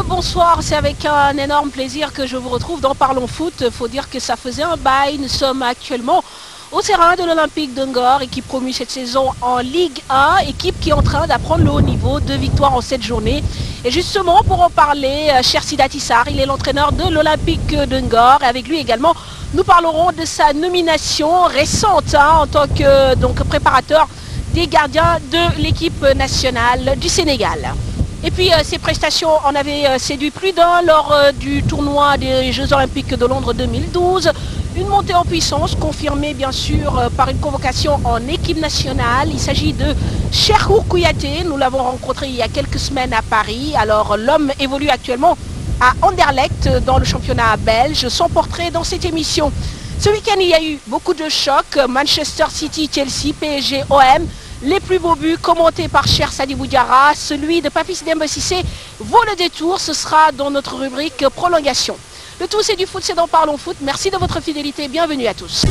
Bonsoir, c'est avec un énorme plaisir que je vous retrouve dans Parlons Foot. Il faut dire que ça faisait un bail. Nous sommes actuellement au terrain de l'Olympique de Ngor, équipe promue cette saison en Ligue 1, équipe qui est en train d'apprendre le haut niveau, 2 victoires en 7 journées. Et justement, pour en parler, Chercida Tissar, il est l'entraîneur de l'Olympique de Ngor. Et avec lui également, nous parlerons de sa nomination récente en tant que préparateur des gardiens de l'équipe nationale du Sénégal. Et puis ses prestations en avaient séduit plus d'un lors du tournoi des Jeux Olympiques de Londres 2012. Une montée en puissance confirmée bien sûr par une convocation en équipe nationale. Il s'agit de Cheikhou Kouyaté. Nous l'avons rencontré il y a quelques semaines à Paris. Alors l'homme évolue actuellement à Anderlecht dans le championnat belge. Son portrait dans cette émission. Ce week-end il y a eu beaucoup de chocs. Manchester City, Chelsea, PSG, OM. Les plus beaux buts commentés par Cher Sadibou Diarra, celui de Papis Demba Cissé vaut le détour, ce sera dans notre rubrique prolongation. Le tout c'est du foot, c'est dans Parlons Foot. Merci de votre fidélité, bienvenue à tous.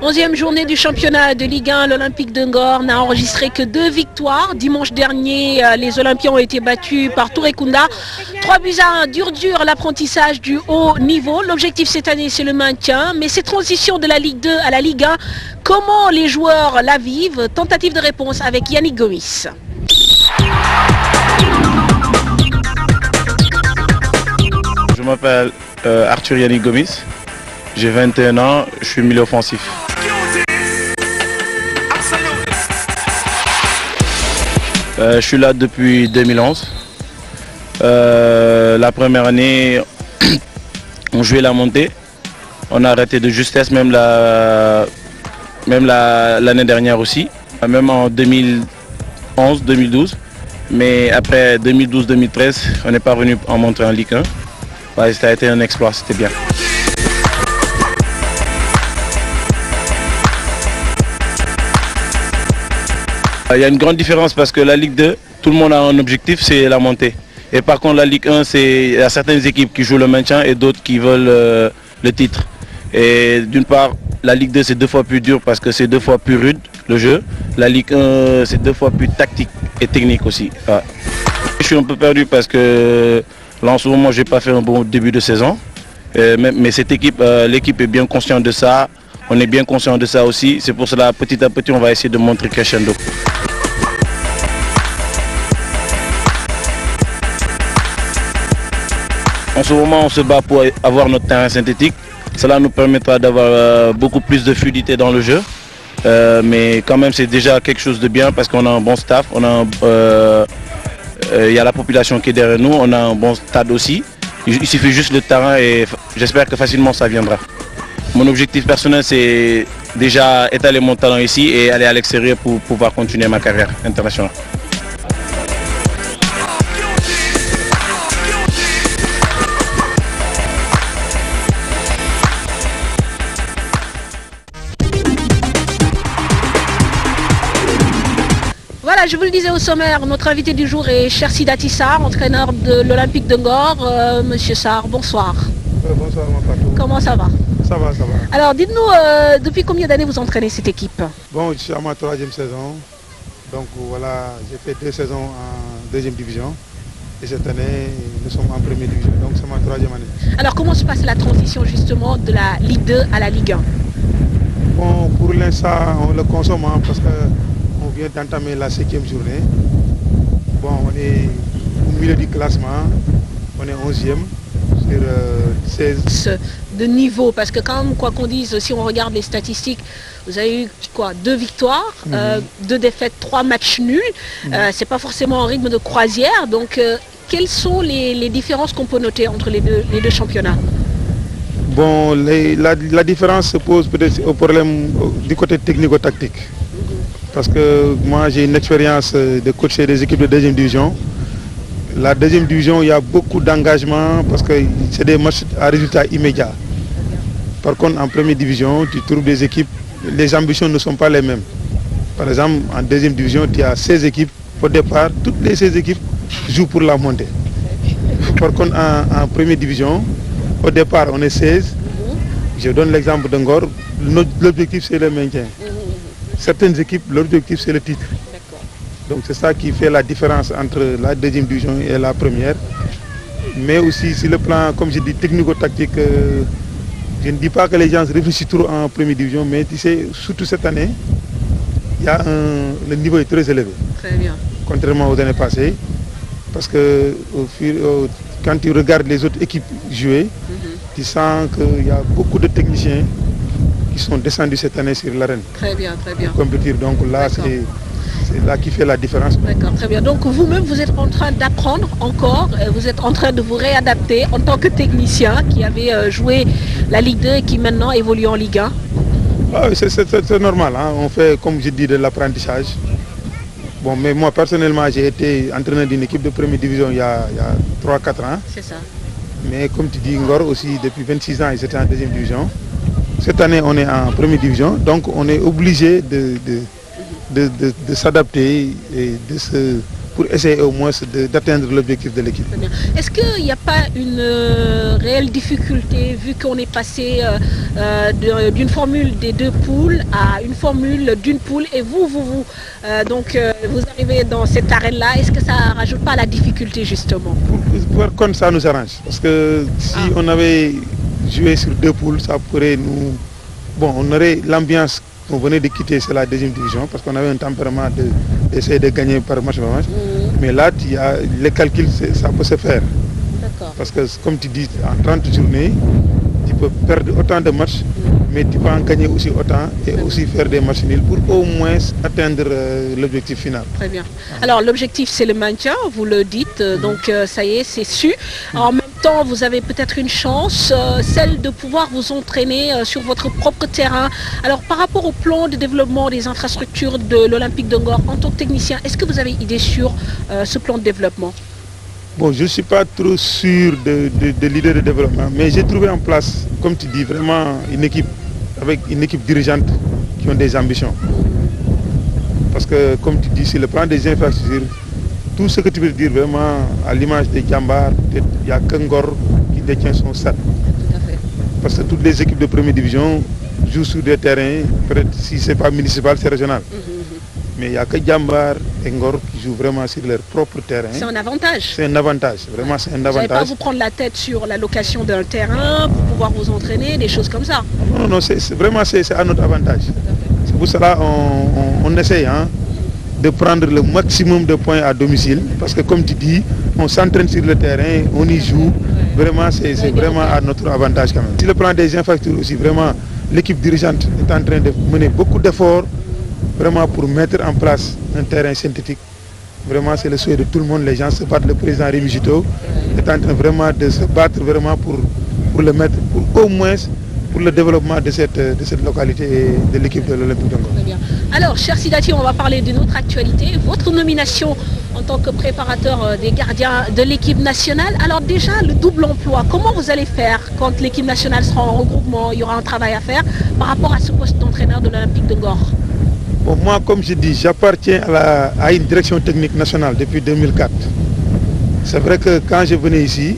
11e journée du championnat de Ligue 1, l'Olympique de Ngor n'a enregistré que 2 victoires. Dimanche dernier, les Olympiens ont été battus par Tourekunda. 3-1, dur l'apprentissage du haut niveau. L'objectif cette année, c'est le maintien. Mais ces transitions de la Ligue 2 à la Ligue 1, comment les joueurs la vivent? Tentative de réponse avec Yannick Gomis. Je m'appelle Arthur Yannick Gomis. J'ai 21 ans, je suis milieu offensif. Je suis là depuis 2011. La première année, on jouait la montée. On a arrêté de justesse, même l'année dernière aussi. Même en 2011-2012. Mais après 2012-2013, on n'est pas revenu en montée en Ligue 1. Ouais, ça a été un exploit, c'était bien. Il y a une grande différence parce que la Ligue 2, tout le monde a un objectif, c'est la montée. Et par contre la Ligue 1, il y a certaines équipes qui jouent le maintien et d'autres qui veulent le titre. Et d'une part, la Ligue 2 c'est 2 fois plus dur parce que c'est 2 fois plus rude le jeu. La Ligue 1 c'est 2 fois plus tactique et technique aussi. Ouais. Je suis un peu perdu parce que là en ce moment je n'ai pas fait un bon début de saison. Mais cette équipe, l'équipe est bien consciente de ça. On est bien conscient de ça aussi. C'est pour cela petit à petit on va essayer de montrer crescendo. En ce moment, on se bat pour avoir notre terrain synthétique. Cela nous permettra d'avoir beaucoup plus de fluidité dans le jeu. Mais quand même, c'est déjà quelque chose de bien parce qu'on a un bon staff. Il y a la population qui est derrière nous. On a un bon stade aussi. Il suffit juste le terrain et j'espère que facilement ça viendra. Mon objectif personnel, c'est déjà étaler mon talent ici et aller à l'extérieur pour pouvoir continuer ma carrière internationale. Voilà, je vous le disais au sommaire, notre invité du jour est Cherchida Tissar, entraîneur de l'Olympique de Ngor. Monsieur Sarr, bonsoir. Bonsoir, mon patron. Comment ça va? Ça va, ça va. Alors dites-nous, depuis combien d'années vous entraînez cette équipe? Bon, je suis à ma 3e saison. Donc voilà, j'ai fait 2 saisons en 2e division. Et cette année, nous sommes en 1re division. Donc c'est ma 3e année. Alors comment se passe la transition justement de la Ligue 2 à la Ligue 1? Bon, pour l'instant, on le consomme parce qu'on vient d'entamer la 5e journée. Bon, on est au milieu du classement. On est 11e. Sur 16 de niveau, parce que quand même, quoi qu'on dise, si on regarde les statistiques, vous avez eu quoi, 2 victoires, 2 défaites, 3 matchs nuls. C'est pas forcément un rythme de croisière. Donc quelles sont les différences qu'on peut noter entre les deux championnats? Bon, la différence se pose peut-être au problème du côté technico-tactique. Parce que moi j'ai une expérience de coacher des équipes de 2e division. La 2e division, il y a beaucoup d'engagement parce que c'est des matchs à résultat immédiat. Par contre, en 1re division, tu trouves des équipes, les ambitions ne sont pas les mêmes. Par exemple, en 2e division, tu as 16 équipes. Au départ, toutes les 16 équipes jouent pour la montée. Par contre, en 1re division, au départ, on est 16. Je donne l'exemple de Ngor. L'objectif, c'est le maintien. Certaines équipes, l'objectif, c'est le titre. Donc c'est ça qui fait la différence entre la deuxième division et la première. Mais aussi sur le plan, comme je dis, technico-tactique, je ne dis pas que les gens réfléchissent trop en première division, mais tu sais, surtout cette année, le niveau est très élevé. Très bien. Contrairement aux années passées. Parce que quand tu regardes les autres équipes jouer, tu sens qu'il y a beaucoup de techniciens qui sont descendus cette année sur l'arène. Très bien, très bien. Pour compétir. Donc là, c'est là qui fait la différence. D'accord, très bien. Donc vous-même, vous êtes en train d'apprendre encore, vous êtes en train de vous réadapter en tant que technicien qui avait joué la Ligue 2 et qui maintenant évolue en Ligue 1. Ah, c'est normal, hein. On fait, comme je dis, de l'apprentissage. Bon, mais moi personnellement, j'ai été entraîneur d'une équipe de première division il y a 3-4 ans. C'est ça. Mais comme tu dis, Ngor aussi, depuis 26 ans, ils étaient en deuxième division. Cette année, on est en première division, donc on est obligé de s'adapter et pour essayer au moins d'atteindre l'objectif de l'équipe. Est-ce qu'il n'y a pas une réelle difficulté vu qu'on est passé d'une formule des 2 poules à une formule d'une poule et vous arrivez dans cette arène-là, est-ce que ça ne rajoute pas la difficulté justement? Par contre, ça nous arrange parce que si on avait joué sur 2 poules, ça pourrait nous... Bon, on aurait l'ambiance qu'on venait de quitter, c'est la deuxième division parce qu'on avait un tempérament d'essayer de gagner par match par match. Mais là, les calculs, ça peut se faire. Parce que comme tu dis, en 30 journées, tu peux perdre autant de matchs, mais tu peux en gagner aussi autant et aussi faire des matchs nuls pour au moins atteindre l'objectif final. Très bien. Alors l'objectif c'est le maintien, vous le dites, donc ça y est, c'est su. En même temps, vous avez peut-être une chance, celle de pouvoir vous entraîner sur votre propre terrain. Alors par rapport au plan de développement des infrastructures de l'Olympique de Ngor, en tant que technicien, est-ce que vous avez idée sur ce plan de développement? Bon, je ne suis pas trop sûr de l'idée de développement, mais j'ai trouvé en place, comme tu dis, vraiment une équipe avec une équipe dirigeante qui ont des ambitions. Parce que, comme tu dis, sur le plan des infrastructures, tout ce que tu veux dire vraiment à l'image des Djambar, il n'y a qu'un Ngor qui détient son stade. Tout à fait. Parce que toutes les équipes de première division jouent sur des terrains, peut-être si ce n'est pas municipal, c'est régional. Mais il n'y a que Djambar et Ngor qui jouent vraiment sur leur propre terrain. C'est un avantage. C'est un avantage, vraiment c'est un avantage. Vous n'allez pas vous prendre la tête sur la location d'un terrain pour pouvoir vous entraîner, des choses comme ça. Non, vraiment c'est à notre avantage. C'est pour cela on essaye de prendre le maximum de points à domicile. Parce que comme tu dis, on s'entraîne sur le terrain, on y joue. Vraiment, c'est vraiment à notre avantage quand même. Sur le plan des infrastructures aussi, vraiment, l'équipe dirigeante est en train de mener beaucoup d'efforts vraiment pour mettre en place un terrain synthétique. Vraiment, c'est le souhait de tout le monde. Les gens se battent. Le président Rémi Juto est en train vraiment de se battre vraiment pour le mettre, pour au moins pour le développement de cette localité et de l'équipe de l'Olympique de Ngor. Très bien. Alors, cher Sidati, on va parler d'une autre actualité. Votre nomination en tant que préparateur des gardiens de l'équipe nationale. Alors déjà, le double emploi, comment vous allez faire quand l'équipe nationale sera en regroupement? Il y aura un travail à faire par rapport à ce poste d'entraîneur de l'Olympique de Ngor. Bon, moi, comme je dis, j'appartiens à une direction technique nationale depuis 2004. C'est vrai que quand je venais ici,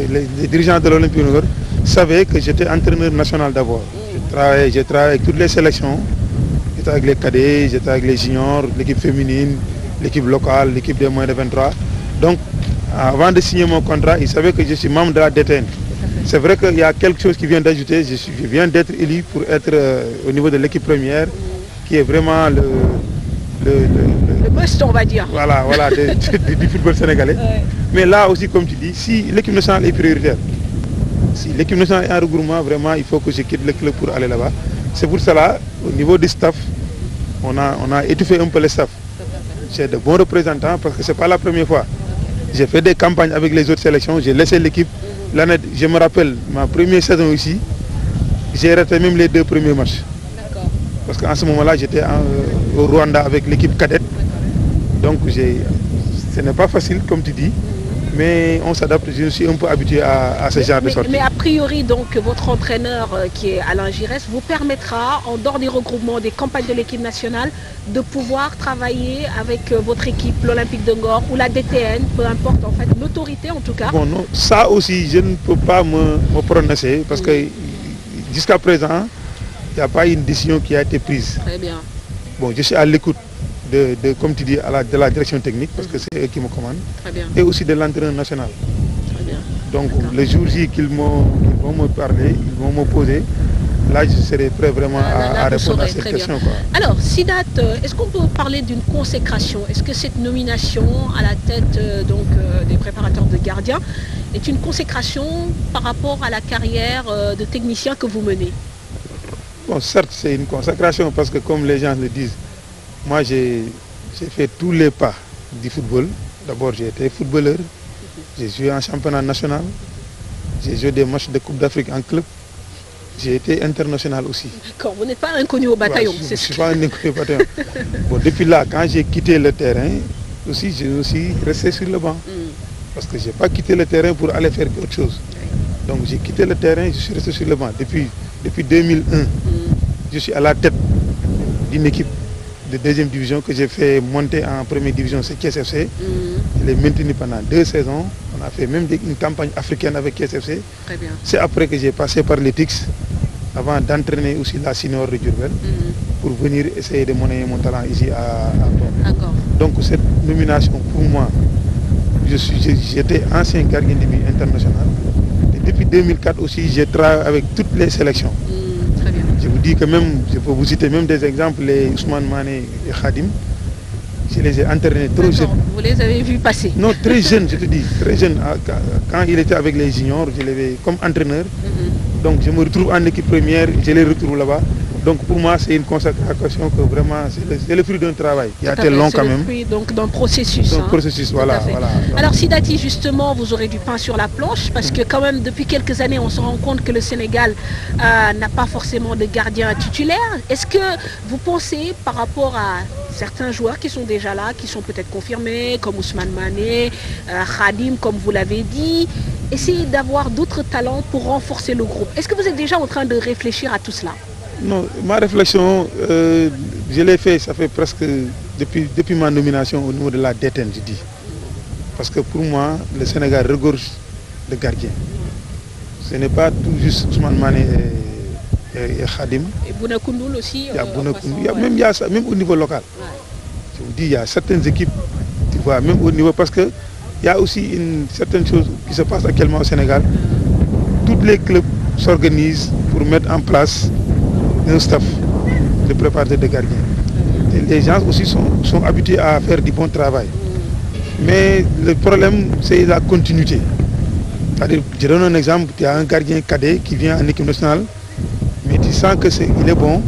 les dirigeants de l'Olympique de Ngor savaient que j'étais entraîneur national d'abord. J'ai travaillé avec toutes les sélections. J'étais avec les cadets, j'étais avec les juniors, l'équipe féminine, l'équipe locale, l'équipe des moins de 23. Donc, avant de signer mon contrat, ils savaient que je suis membre de la DTN. C'est vrai qu'il y a quelque chose qui vient d'ajouter. Je viens d'être élu pour être au niveau de l'équipe première, qui est vraiment le poste, on va dire. Voilà, du football sénégalais. Ouais. Mais là aussi, comme tu dis, si l'équipe nationale est prioritaire, si l'équipe nationale est en regroupement, vraiment, il faut que je quitte le club pour aller là-bas. C'est pour cela, au niveau du staff, on a étouffé un peu le staff. J'ai de bons représentants parce que ce n'est pas la première fois. J'ai fait des campagnes avec les autres sélections, j'ai laissé l'équipe. L'année, je me rappelle, ma première saison ici, j'ai raté même les 2 premiers matchs. Parce qu'en ce moment-là, j'étais au Rwanda avec l'équipe cadette. Donc, ce n'est pas facile, comme tu dis, mais on s'adapte. Je suis un peu habitué à ce genre de sorties. Mais a priori, donc, votre entraîneur, qui est Alain Giresse, vous permettra, en dehors des regroupements, des campagnes de l'équipe nationale, de pouvoir travailler avec votre équipe, l'Olympique de Ngor ou la DTN, peu importe, en fait, l'autorité en tout cas. Bon, non, ça aussi, je ne peux pas me prononcer parce que jusqu'à présent, il n'y a pas une décision qui a été prise. Très bien. Bon, je suis à l'écoute comme tu dis, de la direction technique, parce que c'est eux qui me commandent, Très bien. et aussi de l'entraîneur national. Très bien. Donc le jour J qu'ils vont me parler, ils vont me poser, là je serai prêt vraiment à répondre à cette question. Quoi. Alors Sidat, est-ce qu'on peut parler d'une consécration? Est-ce que cette nomination à la tête des préparateurs de gardiens est une consécration par rapport à la carrière de technicien que vous menez? Bon, certes c'est une consécration parce que comme les gens le disent, moi j'ai fait tous les pas du football. D'abord j'ai été footballeur, j'ai joué en championnat national, j'ai joué des matchs de Coupe d'Afrique en club. J'ai été international aussi. D'accord, vous n'êtes pas inconnu au bataillon. Je ne suis pas un inconnu au bataillon. Bon, depuis là, quand j'ai quitté le terrain, j'ai aussi resté sur le banc. Parce que je n'ai pas quitté le terrain pour aller faire autre chose. Donc j'ai quitté le terrain, je suis resté sur le banc. Depuis 2001, je suis à la tête d'une équipe de deuxième division que j'ai fait monter en première division, c'est KSFC. Je l'ai maintenu pendant 2 saisons. On a fait même une campagne africaine avec KSFC. C'est après que j'ai passé par l'ETIX, avant d'entraîner aussi la senior de Diourbel, pour venir essayer de monnayer mon talent ici à Bon. Donc cette nomination pour moi, j'étais ancien gardien de but international. Et depuis 2004 aussi, j'ai travaillé avec toutes les sélections. Très bien. Je vous dis que même, je peux vous citer même des exemples, les Ousmane Mané et Khadim. Je les ai entraînés trop jeunes. Vous les avez vus passer? Non, très jeunes, je te dis, très jeunes. Quand il était avec les juniors, je l'avais comme entraîneur. Donc je me retrouve en équipe première, je les retrouve là-bas. Donc pour moi, c'est une consécration que vraiment, c'est le fruit d'un travail. Il a été long quand même. C'est le fruit d'un processus. Un processus, voilà. Alors Sidati, justement, vous aurez du pain sur la planche, parce que quand même, depuis quelques années, on se rend compte que le Sénégal n'a pas forcément de gardien titulaire. Est-ce que vous pensez, par rapport à certains joueurs qui sont déjà là, qui sont peut-être confirmés, comme Ousmane Mané, Khadim, comme vous l'avez dit, essayer d'avoir d'autres talents pour renforcer le groupe? Est-ce que vous êtes déjà en train de réfléchir à tout cela? Non, ma réflexion, je l'ai fait, ça fait presque depuis ma nomination au niveau de la DTN, je dis. Parce que pour moi, le Sénégal regorge de gardiens. Ce n'est pas tout juste Ousmane Mané et Khadim. Et Bouna Koundoul aussi. Il y a Bouna Koundoul, même au niveau local. Ouais. Je vous dis, il y a certaines équipes, tu vois, même au niveau, parce qu'il y a aussi une certaine chose qui se passe actuellement au Sénégal. Tous les clubs s'organisent pour mettre en place un staff de préparateurs de gardiens. Et les gens aussi sont habitués à faire du bon travail. Mais le problème, c'est la continuité. C'est-à-dire, je donne un exemple, il y a un gardien cadet qui vient en équipe nationale, mais tu sens qu'il est bon,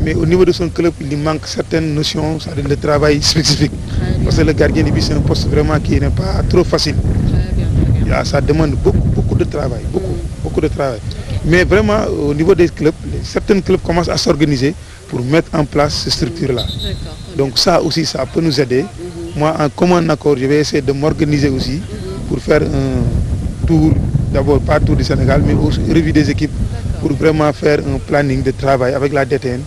mais au niveau de son club, il lui manque certaines notions, c'est-à-dire le travail spécifique. Parce que le gardien de but, c'est un poste vraiment qui n'est pas trop facile. Ça demande beaucoup de travail, beaucoup de travail. Mais vraiment, au niveau des clubs, certains clubs commencent à s'organiser pour mettre en place ces structures-là. Donc ça aussi, ça peut nous aider. Moi, en commun accord, je vais essayer de m'organiser aussi pour faire un tour, d'abord pas tour du Sénégal, mais aussi revue des équipes, pour vraiment faire un planning de travail avec la DTN,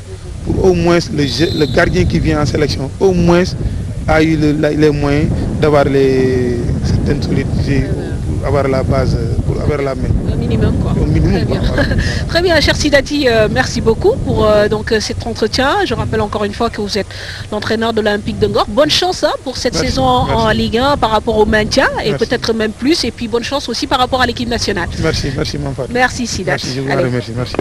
pour au moins le gardien qui vient en sélection, au moins a eu les moyens d'avoir certaines solidités, pour avoir la base, pour avoir la main. Un minimum quoi. Un minimum, Très bien. Voilà. Très bien, cher Sidati, merci beaucoup pour cet entretien. Je rappelle encore une fois que vous êtes l'entraîneur de l'Olympique de Ngor. Bonne chance pour cette saison en Ligue 1 par rapport au maintien et peut-être même plus. Et puis bonne chance aussi par rapport à l'équipe nationale. Merci, mon frère. Merci Sidati. Merci, je vous remercie. Merci.